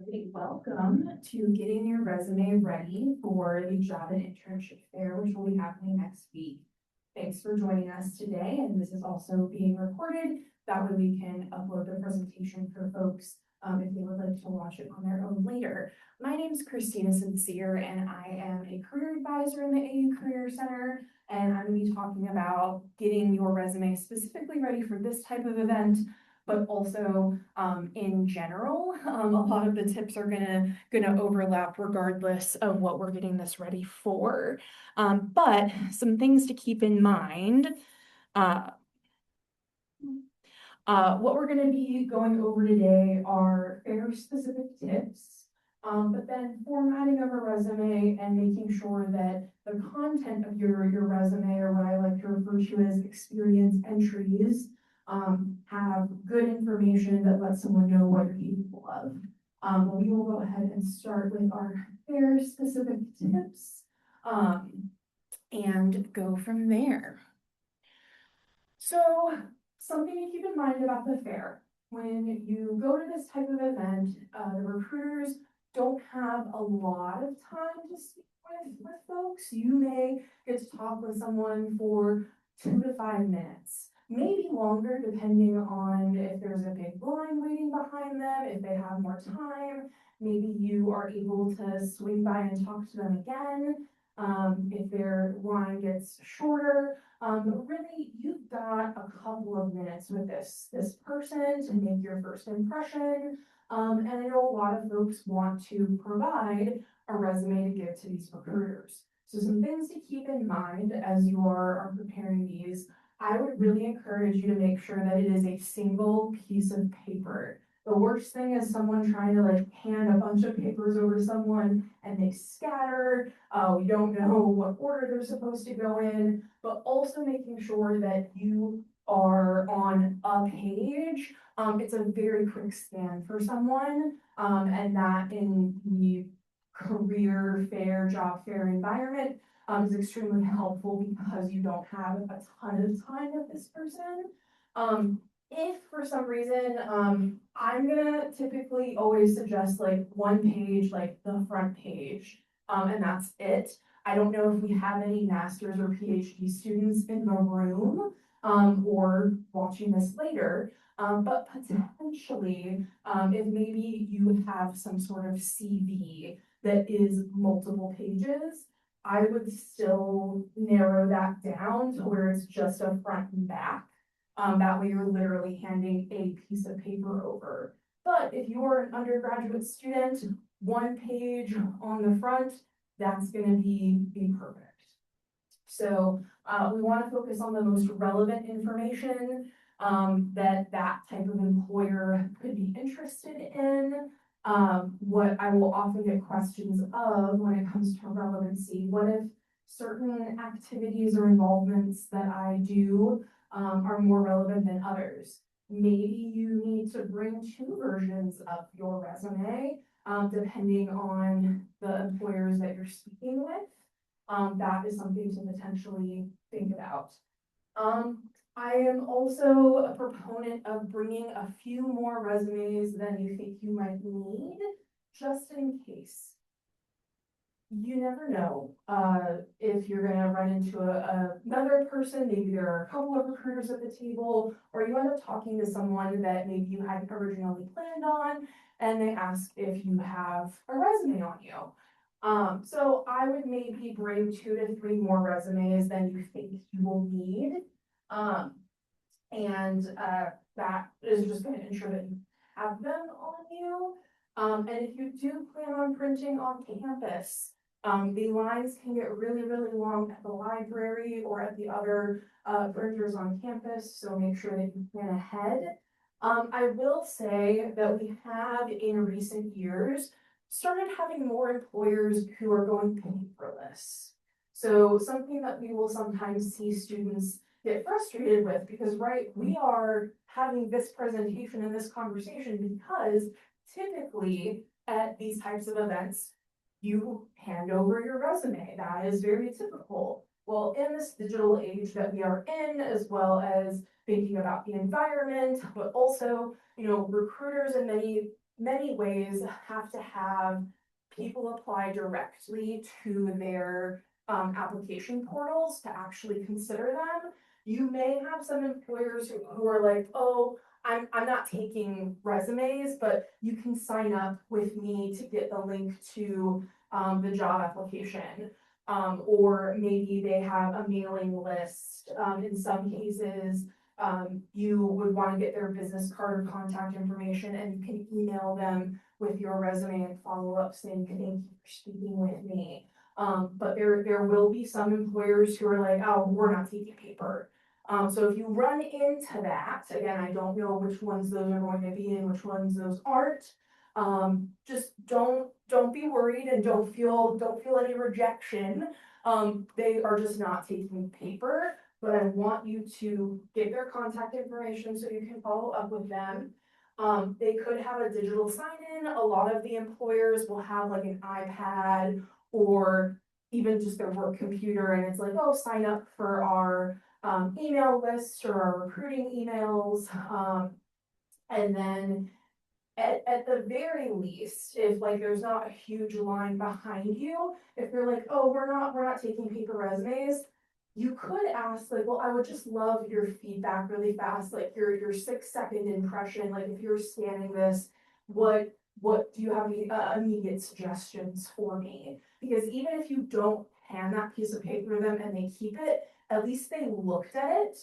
Great. Welcome to getting your resume ready for the job and internship fair, which will be happening next week. Thanks for joining us today, and this is also being recorded. That way we can upload the presentation for folks if they would like to watch it on their own later. My name is Christina Sincere, and I am a career advisor in the AU Career Center, and I'm going to be talking about getting your resume specifically ready for this type of event, but also in general, a lot of the tips are gonna overlap regardless of what we're getting this ready for. But some things to keep in mind. What we're gonna be going over today are fair specific tips, but then formatting of a resume and making sure that the content of your resume, or what I like to refer to as experience entries, have good information that lets someone know what you're capable of. We will go ahead and start with our fair specific tips, and go from there. So something to keep in mind about the fair: when you go to this type of event, the recruiters don't have a lot of time to speak with folks. You may get to talk with someone for 2 to 5 minutes, maybe longer, depending on if there's a big line waiting behind them, if they have more time. Maybe you are able to swing by and talk to them again, if their line gets shorter. But really, you've got a couple of minutes with this person to make your first impression. And I know a lot of folks want to provide a resume to give to these recruiters. So some things to keep in mind as you are preparing these: I would really encourage you to make sure that it is a single piece of paper. The worst thing is someone trying to hand a bunch of papers over to someone and they scatter. We don't know what order they're supposed to go in, but also making sure that you are on a page. It's a very quick scan for someone, and that in the career fair, job fair environment is extremely helpful because you don't have a ton of time with this person. If for some reason, I'm gonna typically always suggest one page, like the front page, and that's it. I don't know if we have any master's or PhD students in the room, or watching this later, but potentially, if maybe you have some sort of CV that is multiple pages, I would still narrow that down to where it's just a front and back. That way you're literally handing a piece of paper over. But if you are an undergraduate student, 1 page on the front, that's gonna be perfect. So we want to focus on the most relevant information that type of employer could be interested in. What I will often get questions of when it comes to relevancy: what if certain activities or involvements that I do are more relevant than others? Maybe you need to bring 2 versions of your resume, depending on the employers that you're speaking with. That is something to potentially think about. I am also a proponent of bringing a few more resumes than you think you might need, just in case. You never know if you're going to run into another person. Maybe there are a couple of recruiters at the table, or you end up talking to someone that maybe you hadn't originally planned on, and they ask if you have a resume on you. So I would maybe bring 2 to 3 more resumes than you think you will need. That is just going to ensure that you have them on you. And if you do plan on printing on campus, the lines can get really, really long at the library or at the other printers on campus, so make sure that you plan ahead. I will say that we have, in recent years, started having more employers who are going paperless. So something that we will sometimes see students get frustrated with, because we are having this presentation and this conversation because typically at these types of events, you hand over your resume. That is very typical. Well, in this digital age that we are in, as well as thinking about the environment, but also, you know, recruiters in many ways have to have people apply directly to their application portals to actually consider them. You may have some employers who are like, oh, I'm not taking resumes, but you can sign up with me to get the link to the job application. Or maybe they have a mailing list. In some cases, you would want to get their business card or contact information, and you can email them with your resume and follow up saying, thank you for speaking with me. But there will be some employers who are like, oh, we're not taking paper. So if you run into that, again, I don't know which ones those are going to be and which ones those aren't. Just don't be worried and don't feel any rejection. They are just not taking paper, but I want you to get their contact information so you can follow up with them. They could have a digital sign-in. A lot of the employers will have like an iPad or even just their work computer, and it's like, oh, sign up for our email list or our recruiting emails. And then at the very least, if like there's not a huge line behind you, if they're like, oh, we're not taking paper resumes, you could ask like, well, I would just love your feedback really fast, like your 6-second impression, like if you're scanning this, what do you have any immediate suggestions for me? Because even if you don't hand that piece of paper to them and they keep it, at least they looked at it.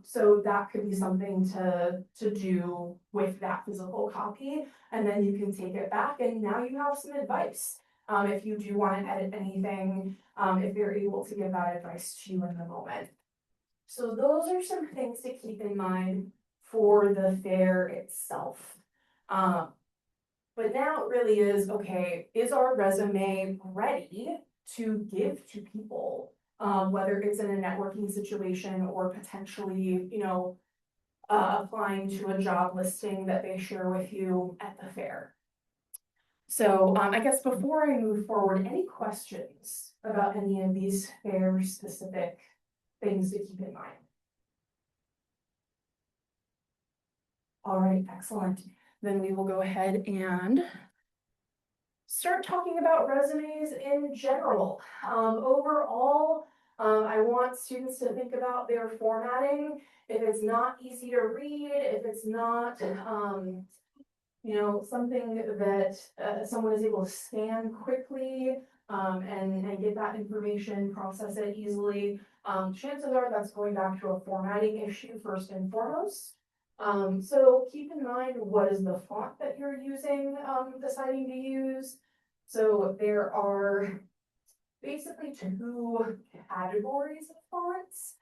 So that could be something to do with that physical copy, and then you can take it back and now you have some advice. If you do want to edit anything, if they're able to give that advice to you in the moment. So those are some things to keep in mind for the fair itself. But now it really is, okay, is our resume ready to give to people? Whether it's in a networking situation or potentially, you know, applying to a job listing that they share with you at the fair. So I guess before I move forward, any questions about any of these fair specific things to keep in mind? All right, excellent. Then we will go ahead and start talking about resumes in general. Overall, I want students to think about their formatting. If it's not easy to read, if it's not, you know, something that someone is able to scan quickly and get that information, process it easily, chances are that's going back to a formatting issue first and foremost. So keep in mind what is the font that you're using, deciding to use. So there are basically 2 categories of fonts.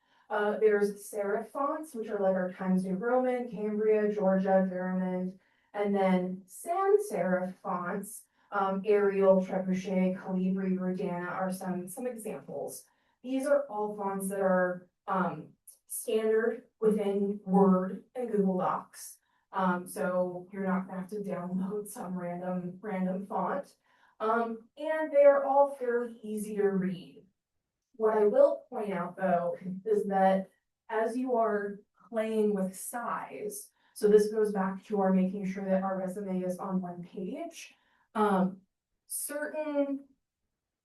There's serif fonts, which are like our Times New Roman, Cambria, Georgia, Vermont, and then sans serif fonts, Arial, Trebuchet, Calibri, Verdana are some examples. These are all fonts that are standard within Word and Google Docs. So you're not gonna have to download some random font. And they are all fairly easy to read. What I will point out though, is that as you are playing with size, so this goes back to our making sure that our resume is on one page, certain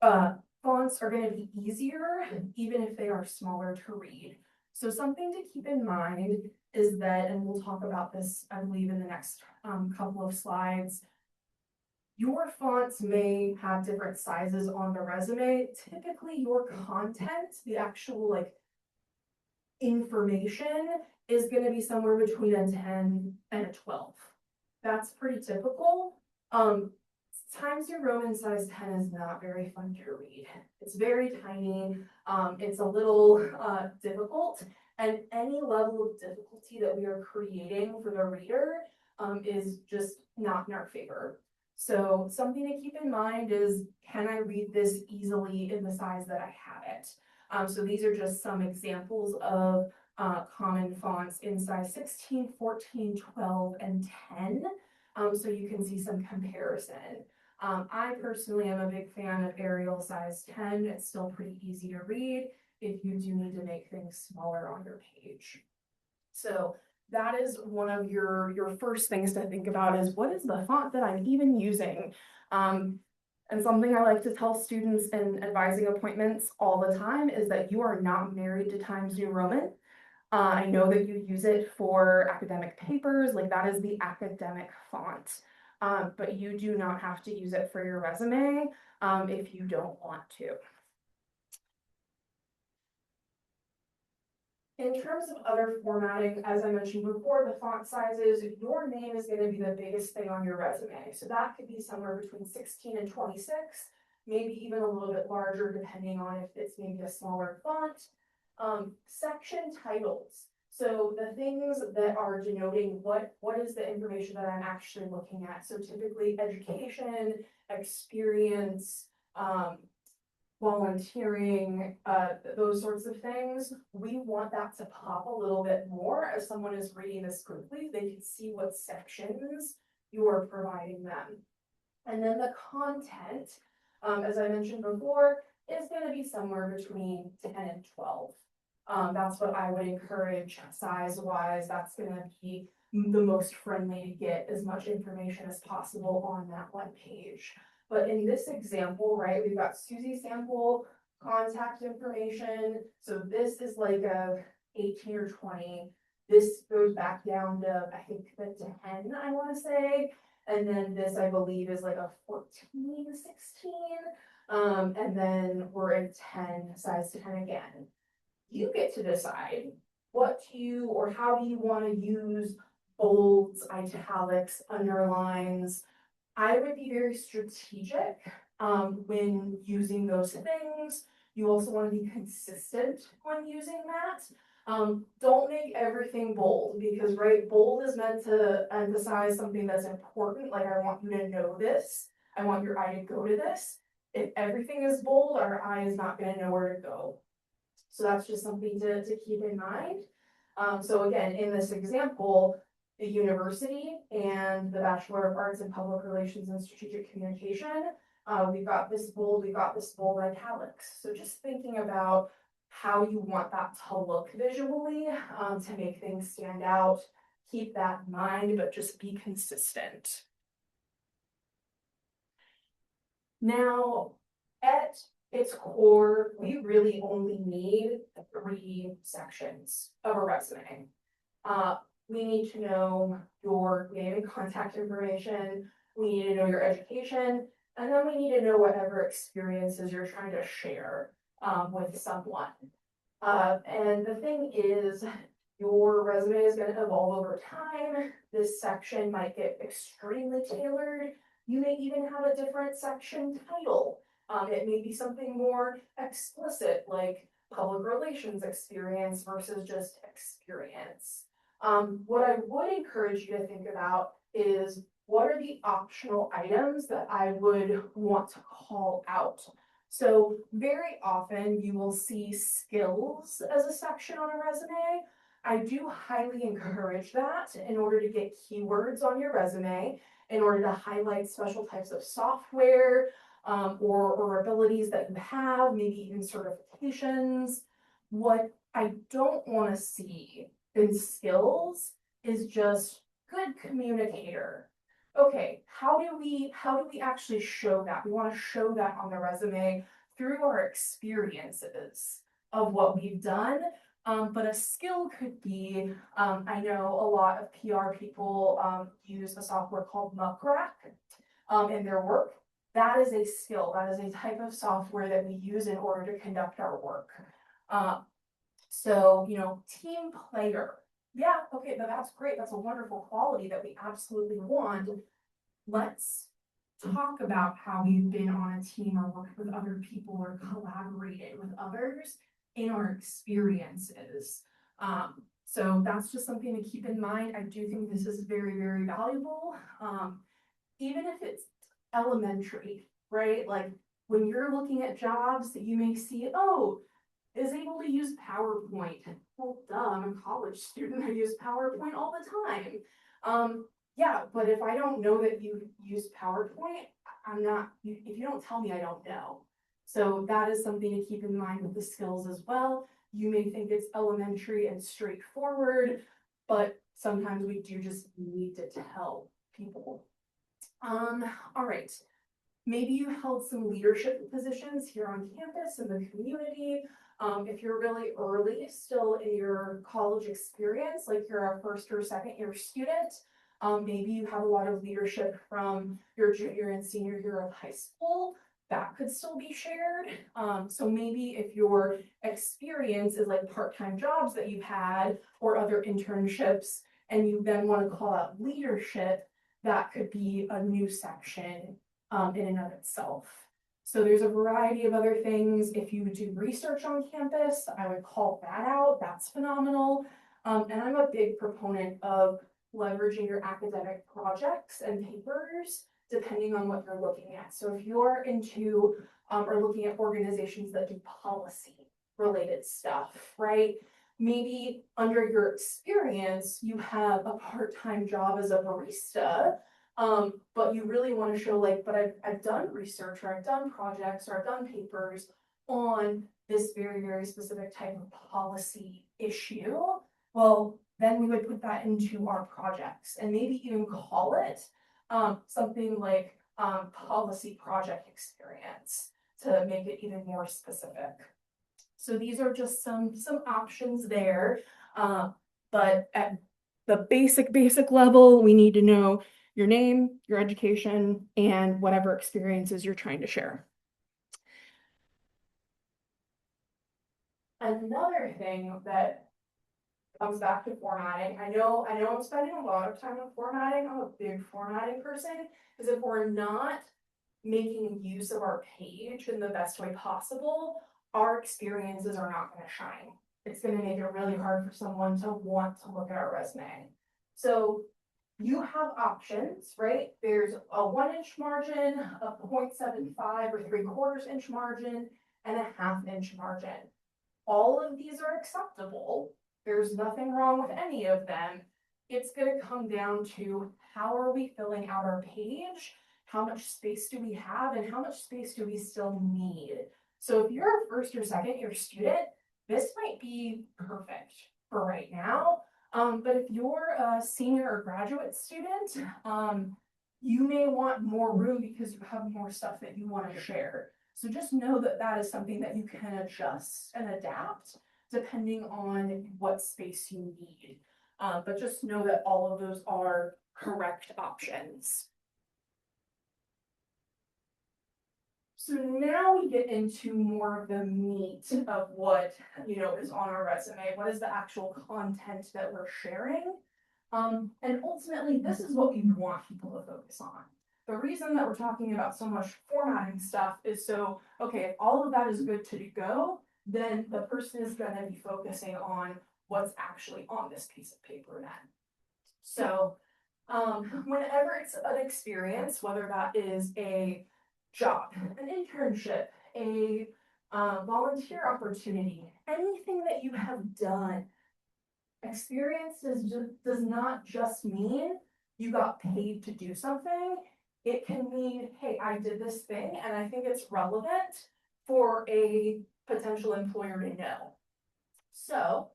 fonts are gonna be easier, even if they are smaller to read. So something to keep in mind is that, and we'll talk about this, I believe, in the next couple of slides, your fonts may have different sizes on the resume. Typically, your content, the actual like information, is going to be somewhere between a 10 and a 12. That's pretty typical. Times New Roman size 10 is not very fun to read. It's very tiny. It's a little difficult, and any level of difficulty that we are creating for the reader is just not in our favor. So something to keep in mind is, can I read this easily in the size that I have it? So these are just some examples of common fonts in size 16, 14, 12, and 10. So you can see some comparison. I personally am a big fan of Arial size 10. It's still pretty easy to read if you do need to make things smaller on your page. So that is one of your first things to think about is what is the font that I'm even using? And something I like to tell students in advising appointments all the time is that you are not married to Times New Roman. I know that you use it for academic papers, like that is the academic font. But you do not have to use it for your resume if you don't want to. In terms of other formatting, as I mentioned before, the font sizes, your name is going to be the biggest thing on your resume. So that could be somewhere between 16 and 26, maybe even a little bit larger depending on if it's maybe a smaller font. Section titles. So the things that are denoting what is the information that I'm actually looking at. So typically education, experience, volunteering, those sorts of things, we want that to pop a little bit more as someone is reading this quickly. They can see what sections you are providing them. And then the content, as I mentioned before, is going to be somewhere between 10 and 12. That's what I would encourage size-wise. That's going to be the most friendly to get as much information as possible on that one page. But in this example, right, we've got Susie sample contact information. So this is like a 18 or 20. This goes back down to, I think, the 10, I want to say. And then this, I believe, is like a 14, 16. And then we're in 10, size 10 again. You get to decide what you or how do you want to use bolds, italics, underlines. I would be very strategic when using those things. You also want to be consistent when using that. Don't make everything bold because, right, bold is meant to emphasize something that's important. Like, I want you to know this. I want your eye to go to this. If everything is bold, our eye is not going to know where to go. So that's just something to keep in mind. So again, in this example, the university and the Bachelor of Arts in Public Relations and Strategic Communication, we've got this bold italics. So just thinking about how you want that to look visually to make things stand out. Keep that in mind, but just be consistent. Now, at its core, we really only need 3 sections of a resume. We need to know your name and contact information, we need to know your education, and then we need to know whatever experiences you're trying to share with someone. And the thing is, your resume is going to evolve over time. This section might get extremely tailored. You may even have a different section title. It may be something more explicit, like public relations experience versus just experience. What I would encourage you to think about is what are the optional items that I would want to call out. So very often you will see skills as a section on a resume. I do highly encourage that in order to get keywords on your resume, in order to highlight special types of software or abilities that you have, maybe even certifications. What I don't want to see in skills is just good communicator. Okay, how do we actually show that? We want to show that on the resume through our experiences of what we've done. But a skill could be, I know a lot of PR people use a software called Muck Rack in their work. That is a skill. That is a type of software that we use in order to conduct our work. So, team player. Yeah, okay, that's great. That's a wonderful quality that we absolutely want. Let's talk about how we've been on a team or worked with other people or collaborated with others in our experiences. So that's just something to keep in mind. I do think this is very, very valuable. Even if it's elementary, right? Like when you're looking at jobs that you may see, oh, is able to use PowerPoint. Well, duh, I'm a college student. I use PowerPoint all the time. Yeah, but if I don't know that you use PowerPoint, I'm not, if you don't tell me, I don't know. So that is something to keep in mind with the skills as well. You may think it's elementary and straightforward, but sometimes we do just need to tell people. All right. Maybe you held some leadership positions here on campus in the community. If you're really early still in your college experience, like you're a first or second year student, maybe you have a lot of leadership from your junior and senior year of high school, that could still be shared. So maybe if your experience is like part-time jobs that you've had or other internships, and you then want to call out leadership, that could be a new section in and of itself. So there's a variety of other things. If you do research on campus, I would call that out. That's phenomenal. And I'm a big proponent of leveraging your academic projects and papers, depending on what you're looking at. So if you're into or looking at organizations that do policy related stuff, right? Maybe under your experience, you have a part-time job as a barista, but you really want to show like, but I've done research or I've done projects or I've done papers on this very, very specific type of policy issue. Well, then we would put that into our projects and maybe even call it something like policy project experience to make it even more specific. So these are just some options there, but at the basic level, we need to know your name, your education, and whatever experiences you're trying to share. Another thing that comes back to formatting. I know I'm spending a lot of time on formatting. I'm a big formatting person, because if we're not making use of our page in the best way possible, our experiences are not going to shine. It's going to make it really hard for someone to want to look at our resume. So you have options, right? There's a 1-inch margin, a 0.75 or 3/4 inch margin, and a 1/2 inch margin. All of these are acceptable. There's nothing wrong with any of them. It's going to come down to how are we filling out our page, how much space do we have, and how much space do we still need. So if you're a first or second year student, this might be perfect for right now. But if you're a senior or graduate student, you may want more room because you have more stuff that you want to share. So just know that that is something that you can adjust and adapt depending on what space you need. But just know that all of those are correct options. So now we get into more of the meat of what, is on our resume. What is the actual content that we're sharing? And ultimately, this is what we want people to focus on. The reason that we're talking about so much formatting stuff is so, okay, if all of that is good to go, then the person is going to be focusing on what's actually on this piece of paper then. So whenever it's an experience, whether that is a job, an internship, a volunteer opportunity, anything that you have done, experience does not just mean you got paid to do something. It can mean, hey, I did this thing and I think it's relevant for a potential employer to know. So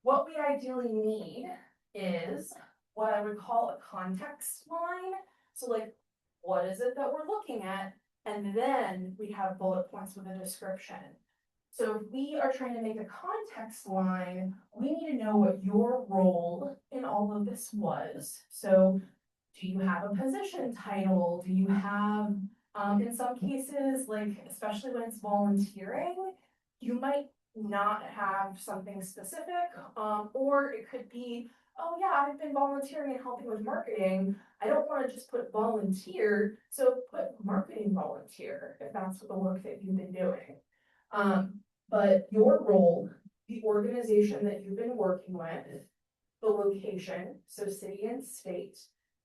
what we ideally need is what I would call a context line. So like, what is it that we're looking at? And then we have bullet points with a description. So if we are trying to make a context line, we need to know what your role in all of this was. So do you have a position title? Do you have, in some cases, like, especially when it's volunteering, you might not have something specific, or it could be, oh yeah, I've been volunteering and helping with marketing. I don't want to just put volunteer, so put marketing volunteer if that's the work that you've been doing. But your role, the organization that you've been working with, the location, so city and state,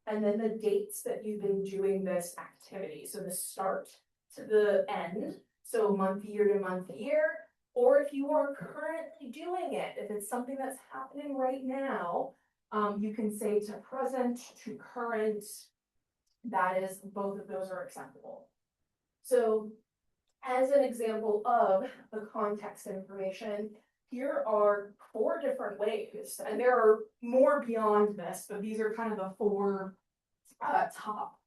and then the dates that you've been doing this activity. So the start to the end, so month year to month year, or if you are currently doing it, if it's something that's happening right now, you can say to present, to current. That is, both of those are acceptable. So as an example of the context information, here are 4 different ways, and there are more beyond this, but these are kind of the 4 top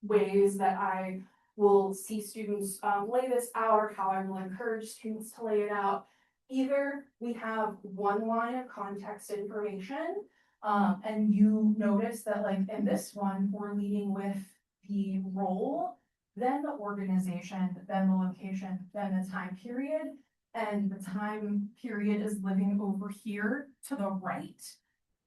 ways that I will see students lay this out, or how I will encourage students to lay it out. Either we have one line of context information, and you notice that like in this one, we're leading with the role, then the organization, then the location, then the time period. And the time period is living over here to the right.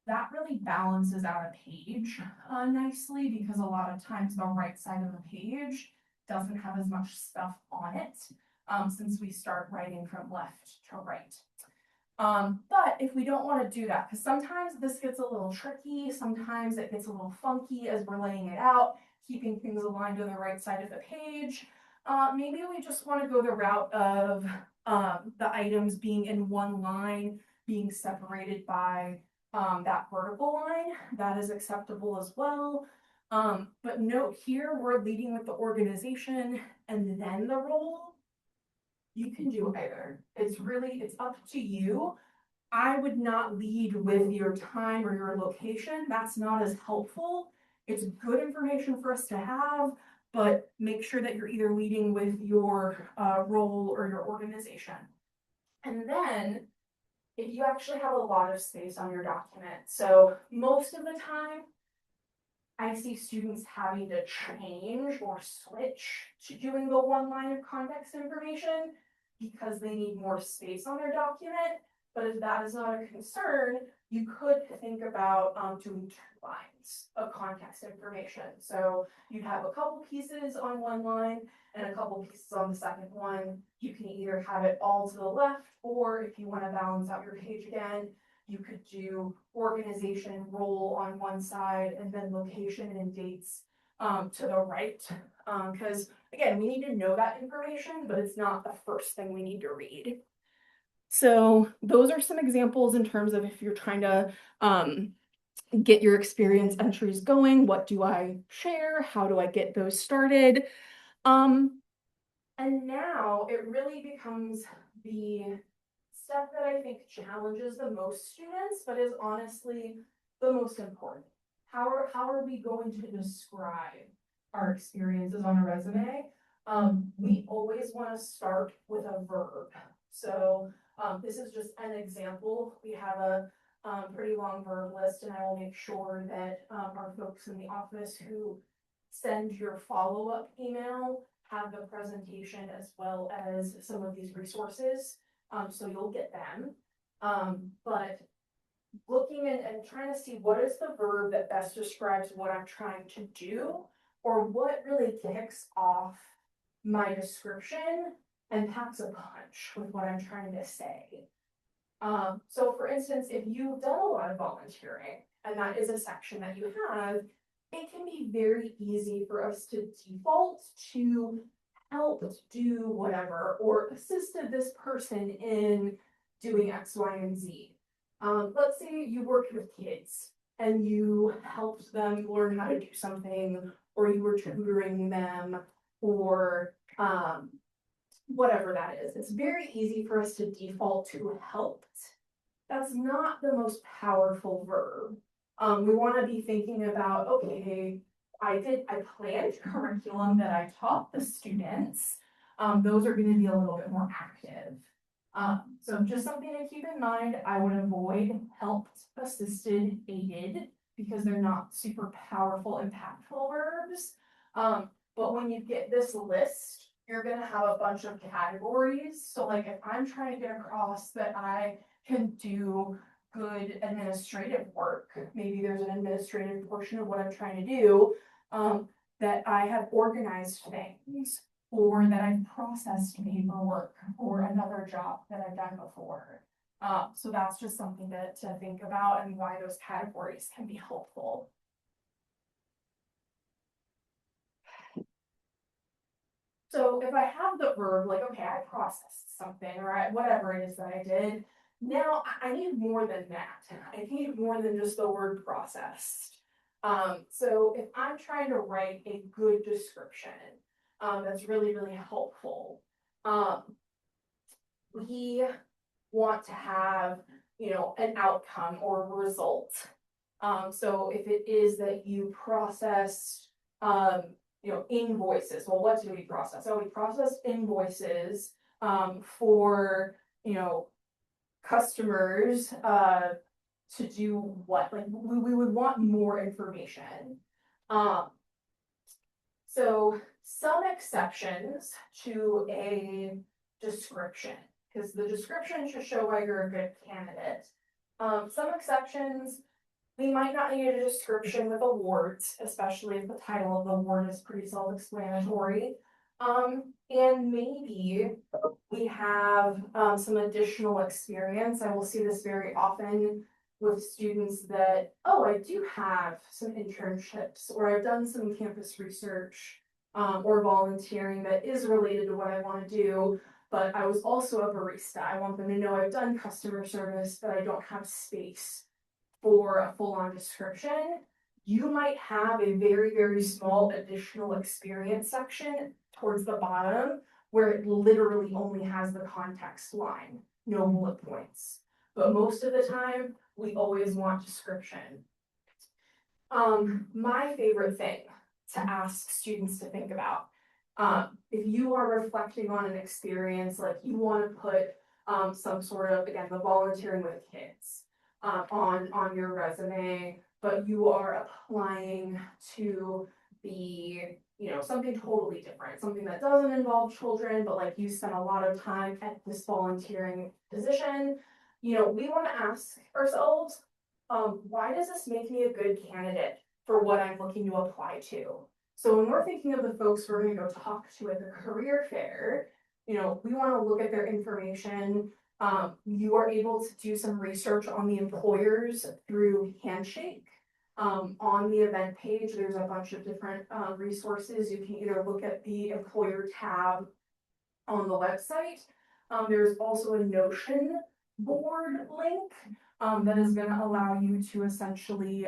That really balances out a page nicely, because a lot of times the right side of the page doesn't have as much stuff on it, since we start writing from left to right. But if we don't want to do that, because sometimes this gets a little tricky, sometimes it gets a little funky as we're laying it out, keeping things aligned to the right side of the page. Maybe we just want to go the route of the items being in one line, being separated by that vertical line. That is acceptable as well. But note here, we're leading with the organization and then the role. You can do either. It's up to you. I would not lead with your time or your location. That's not as helpful. It's good information for us to have, but make sure that you're either leading with your role or your organization. And then if you actually have a lot of space on your document, so most of the time, I see students having to change or switch to doing the one line of context information because they need more space on their document. But if that is not a concern, you could think about doing 2 lines of context information. So you'd have a couple pieces on one line and a couple pieces on the second one. You can either have it all to the left, or if you want to balance out your page again, you could do organization, role on one side, and then location and dates to the right. Because again, we need to know that information, but it's not the first thing we need to read. So those are some examples in terms of if you're trying to get your experience entries going. What do I share? How do I get those started? And now it really becomes the step that I think challenges the most students, but is honestly the most important. How are we going to describe our experiences on a resume? We always want to start with a verb. So this is just an example. We have a pretty long verb list, and I will make sure that our folks in the office who send your follow-up email have the presentation as well as some of these resources. So you'll get them. But looking and trying to see what is the verb that best describes what I'm trying to do, or what really kicks off my description and packs a punch with what I'm trying to say. So for instance, if you've done a lot of volunteering, and that is a section that you have, it can be very easy for us to default to help do whatever, or assisted this person in doing X, Y, and Z. Let's say you worked with kids and you helped them learn how to do something, or you were tutoring them, or whatever that is. It's very easy for us to default to helped. That's not the most powerful verb. We want to be thinking about, okay, I planned curriculum that I taught the students. Those are going to be a little bit more active. So just something to keep in mind, I would avoid helped, assisted, aided, because they're not super powerful, impactful verbs. But when you get this list, you're going to have a bunch of categories. So like if I'm trying to get across that I can do good administrative work, maybe there's an administrative portion of what I'm trying to do, that I have organized things, or that I've processed paperwork for another job that I've done before. So that's just something to think about, and why those categories can be helpful. So if I have the verb, like, okay, I processed something, or whatever it is that I did, now I need more than that. I need more than just the word processed. So if I'm trying to write a good description, that's really, really helpful. We want to have, an outcome or result. So if it is that you process, invoices, well, what do we process? So we process invoices, for, customers, to do what? Like, we would want more information. Um, so some exceptions to a description, because the description should show why you're a good candidate. Some exceptions, we might not need a description with awards, especially if the title of the award is pretty self-explanatory. And maybe we have some additional experience. I will see this very often with students that, oh, I do have some internships, or I've done some campus research, or volunteering that is related to what I want to do, but I was also a barista. I want them to know I've done customer service, but I don't have space for a full-on description. You might have a very, very small additional experience section towards the bottom where it literally only has the context line, no bullet points. But most of the time, we always want description. My favorite thing to ask students to think about, if you are reflecting on an experience, like you want to put some sort of, again, the volunteering with kids on your resume, but you are applying to be, something totally different, something that doesn't involve children, but like you spent a lot of time at this volunteering position, we want to ask ourselves, why does this make me a good candidate for what I'm looking to apply to? So when we're thinking of the folks we're going to go talk to at the career fair, we want to look at their information. You are able to do some research on the employers through Handshake. On the event page, there's a bunch of different resources. You can either look at the employer tab on the website. There's also a Notion board link that is going to allow you to essentially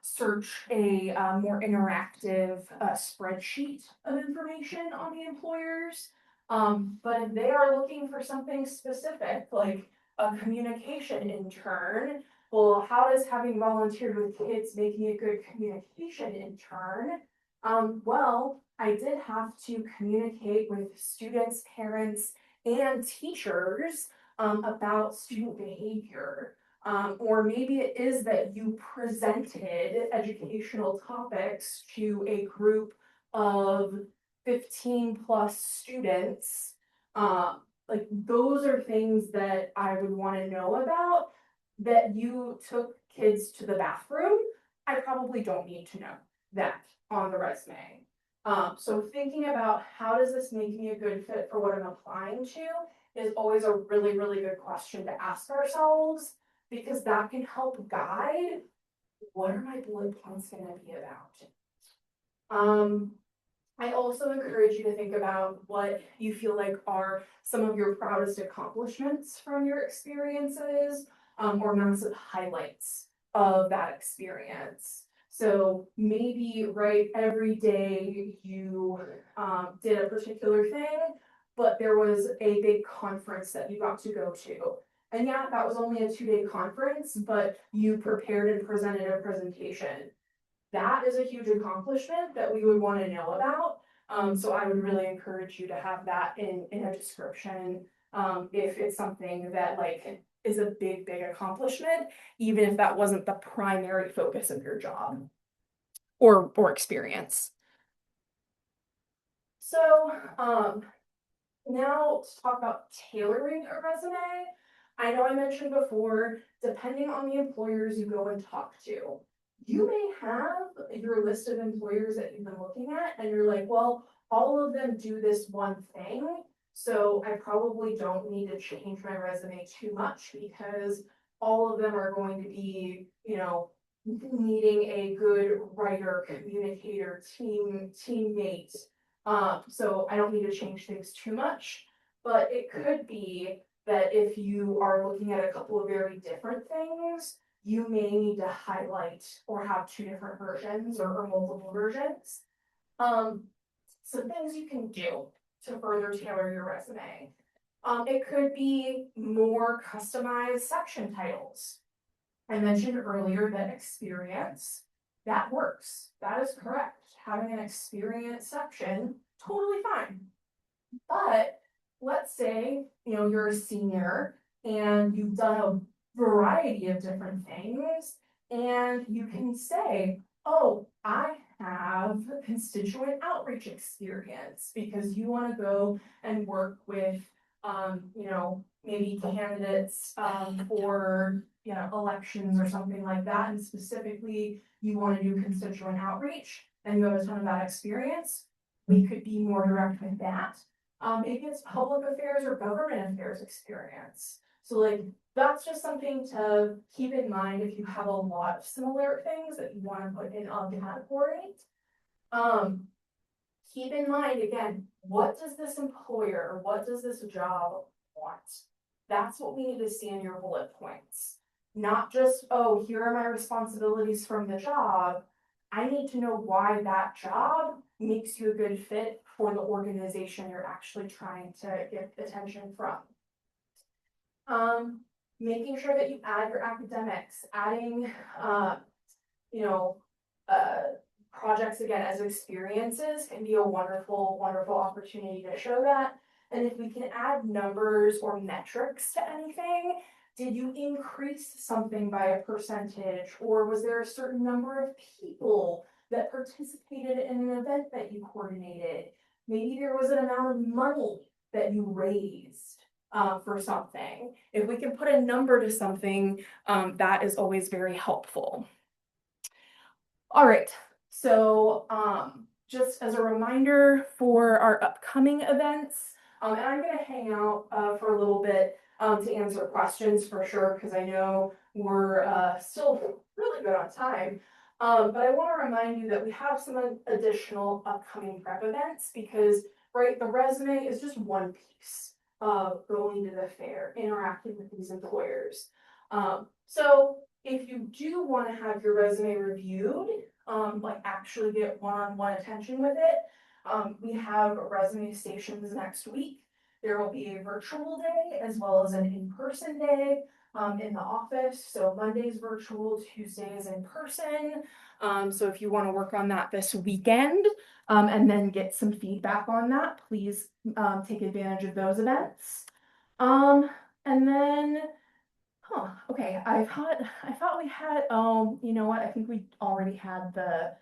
search a more interactive spreadsheet of information on the employers. But if they are looking for something specific, like a communication intern, well, how does having volunteered with kids make me a good communication intern? Well, I did have to communicate with students, parents, and teachers about student behavior. Or maybe it is that you presented educational topics to a group of 15 plus students. Like those are things that I would want to know about. That you took kids to the bathroom, I probably don't need to know that on the resume. So thinking about how does this make me a good fit for what I'm applying to is always a really, really good question to ask ourselves, because that can help guide what are my bullet points going to be about. I also encourage you to think about what you feel like are some of your proudest accomplishments from your experiences, or massive highlights of that experience. So maybe, right, every day you did a particular thing, but there was a big conference that you got to go to. And yeah, that was only a 2-day conference, but you prepared and presented a presentation. That is a huge accomplishment that we would want to know about. So I would really encourage you to have that in a description, if it's something that like is a big, big accomplishment, even if that wasn't the primary focus of your job or experience. So now to talk about tailoring a resume. I know I mentioned before, depending on the employers you go and talk to, you may have your list of employers that you've been looking at, and you're like, well, all of them do this one thing, so I probably don't need to change my resume too much because all of them are going to be, needing a good writer, communicator, teammate. So I don't need to change things too much, but it could be that if you are looking at a couple of very different things, you may need to highlight or have 2 different versions or multiple versions. Some things you can do to further tailor your resume. It could be more customized section titles. I mentioned earlier that experience, that works. That is correct. Having an experience section, totally fine. But let's say, you're a senior and you've done a variety of different things, and you can say, oh, I have constituent outreach experience, because you want to go and work with, maybe candidates, for, elections or something like that. And specifically, you want to do constituent outreach and you have a ton of that experience. We could be more direct with that. Maybe it's public affairs or government affairs experience. So like, that's just something to keep in mind if you have a lot of similar things that you want to put in a category. Keep in mind, again, what does this employer, or what does this job want? That's what we need to see in your bullet points. Not just, oh, here are my responsibilities from the job. I need to know why that job makes you a good fit for the organization you're actually trying to get attention from. Making sure that you add your academics, adding, projects again as experiences can be a wonderful, wonderful opportunity to show that. And if we can add numbers or metrics to anything, did you increase something by a percentage, or was there a certain number of people that participated in an event that you coordinated? Maybe there was an amount of money that you raised for something. If we can put a number to something, that is always very helpful. All right, so just as a reminder for our upcoming events, and I'm gonna hang out for a little bit to answer questions for sure, because I know we're still really good on time. But I want to remind you that we have some additional upcoming prep events, because right, the resume is just one piece of going to the fair, interacting with these employers. So if you do want to have your resume reviewed, like actually get one-on-one attention with it, we have resume stations next week. There will be a virtual day as well as an in-person day in the office. So Monday's virtual, Tuesdays in person. So if you want to work on that this weekend and then get some feedback on that, please take advantage of those events. And then, okay, I thought we had, you know what, I think we already had the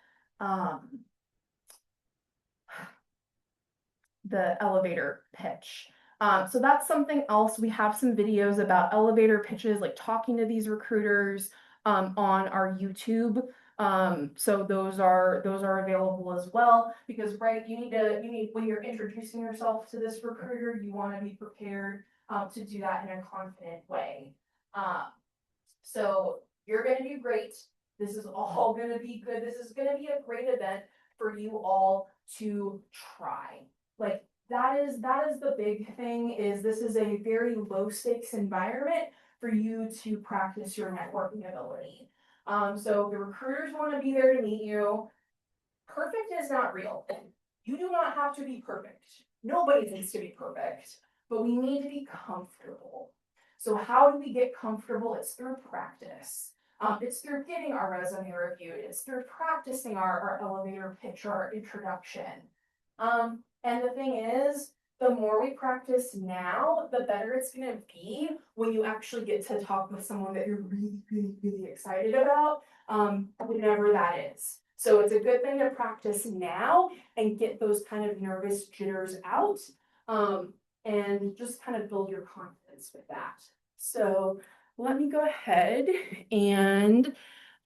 elevator pitch. So that's something else. We have some videos about elevator pitches, like talking to these recruiters on our YouTube. So those are available as well, because right, you need when you're introducing yourself to this recruiter, you want to be prepared to do that in a confident way. So you're going to do great. This is all going to be good. This is going to be a great event for you all to try. Like that is the big thing, is this is a very low stakes environment for you to practice your networking ability. So the recruiters want to be there to meet you. Perfect is not real. You do not have to be perfect. Nobody needs to be perfect, but we need to be comfortable. So how do we get comfortable? It's through practice. It's through getting our resume reviewed. It's through practicing our elevator pitch or our introduction. And the thing is, the more we practice now, the better it's going to be when you actually get to talk with someone that you're really, really, really excited about, whenever that is. So it's a good thing to practice now and get those kind of nervous jitters out, and just kind of build your confidence with that. So let me go ahead and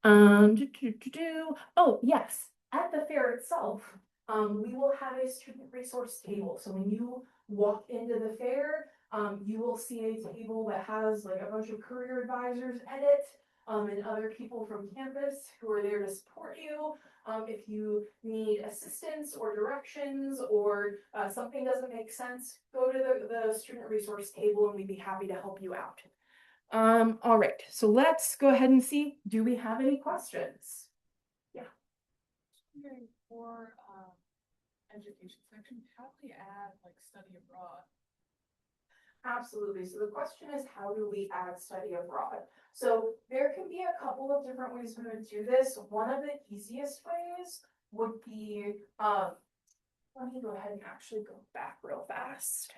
oh yes, at the fair itself, we will have a student resource table. So when you walk into the fair, you will see a table that has like a bunch of career advisors at it, and other people from campus who are there to support you. If you need assistance or directions, or something doesn't make sense, go to the student resource table and we'd be happy to help you out. All right, so let's go ahead and see, do we have any questions? Yeah. For education section, how do we add like study abroad? Absolutely. So the question is, how do we add study abroad? So there can be a couple of different ways we would do this. One of the easiest ways would be, let me go ahead and actually go back real fast.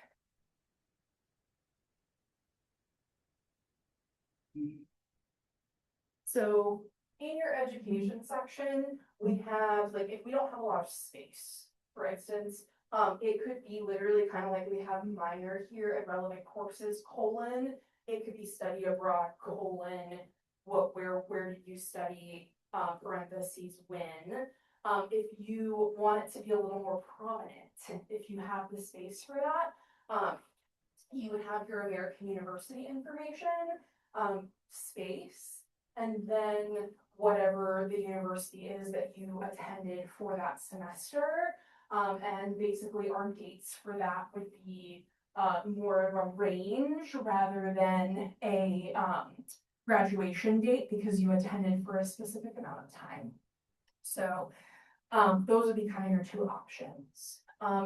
So in your education section, we have, like, if we don't have a lot of space, for instance, it could be literally kind of like we have minor here at relevant courses, colon, it could be study abroad, colon, where did you study, parentheses, when. If you want it to be a little more prominent, if you have the space for that, you would have your American University information, space, and then whatever the university is that you attended for that semester. And basically our dates for that would be more of a range rather than a graduation date because you attended for a specific amount of time. So those would be kind of your two options.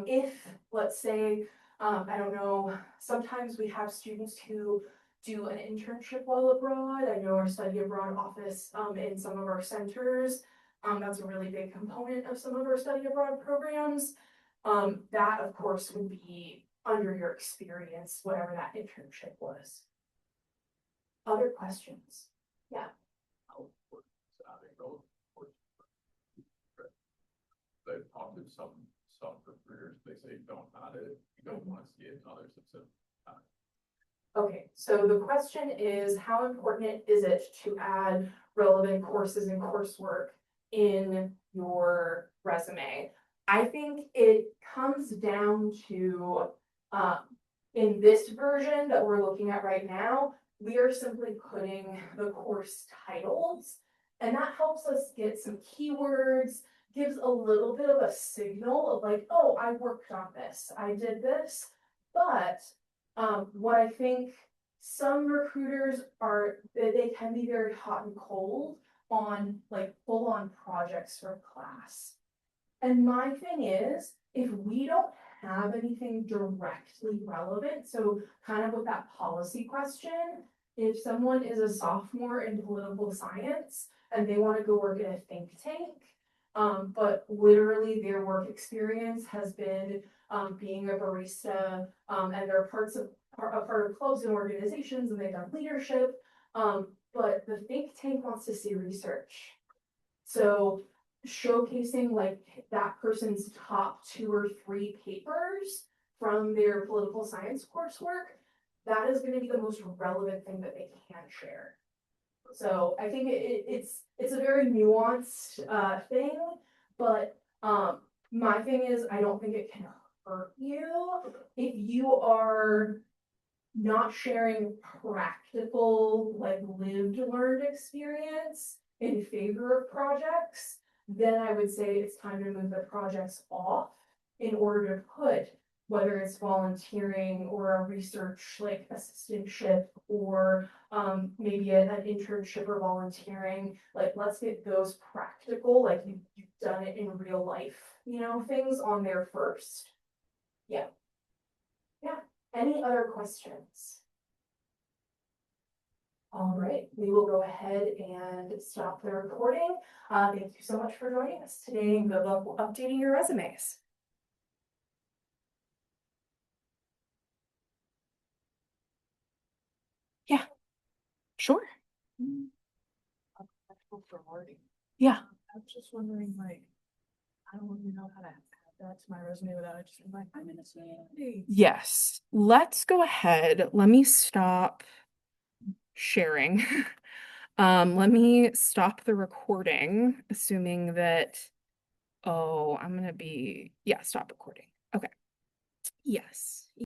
If, let's say, I don't know, sometimes we have students who do an internship while abroad. I know our study abroad office in some of our centers, that's a really big component of some of our study abroad programs. That, of course, would be under your experience, whatever that internship was. Other questions? Yeah. They've talked to some recruiters, they say don't add it, you don't want to see it, and others have said add it. Okay, so the question is, how important is it to add relevant courses and coursework in your resume? I think it comes down to, in this version that we're looking at right now, we are simply putting the course titles, and that helps us get some keywords, gives a little bit of a signal of like, oh, I worked on this, I did this. But what I think some recruiters are, they can be very hot and cold on like full on projects for class. And my thing is, if we don't have anything directly relevant, so kind of with that policy question, if someone is a sophomore in political science and they want to go work in a think tank, but literally their work experience has been being a barista, and they're a part of clubs and organizations, and they've done leadership. But the think tank wants to see research. So showcasing like that person's top 2 or 3 papers from their political science coursework, that is going to be the most relevant thing that they can share. So I think it's a very nuanced thing, but my thing is I don't think it can hurt you if you are not sharing practical, like lived learned experience in favor of projects. Then I would say it's time to move the projects off in order to put whether it's volunteering or a research like assistantship or maybe an internship or volunteering, like let's get those practical, like you've done it in real life, you know, things on there first. Yeah. Any other questions? All right, we will go ahead and stop the recording. Thank you so much for joining us today and good luck updating your resumes. Yeah, sure. Yeah. I was just wondering, like, I don't really know how to add that to my resume without it just being like, I'm in a city. Yes, let's go ahead. Let me stop sharing. Let me stop the recording, assuming that, oh, I'm gonna be, yeah, stop recording. Okay. Yes.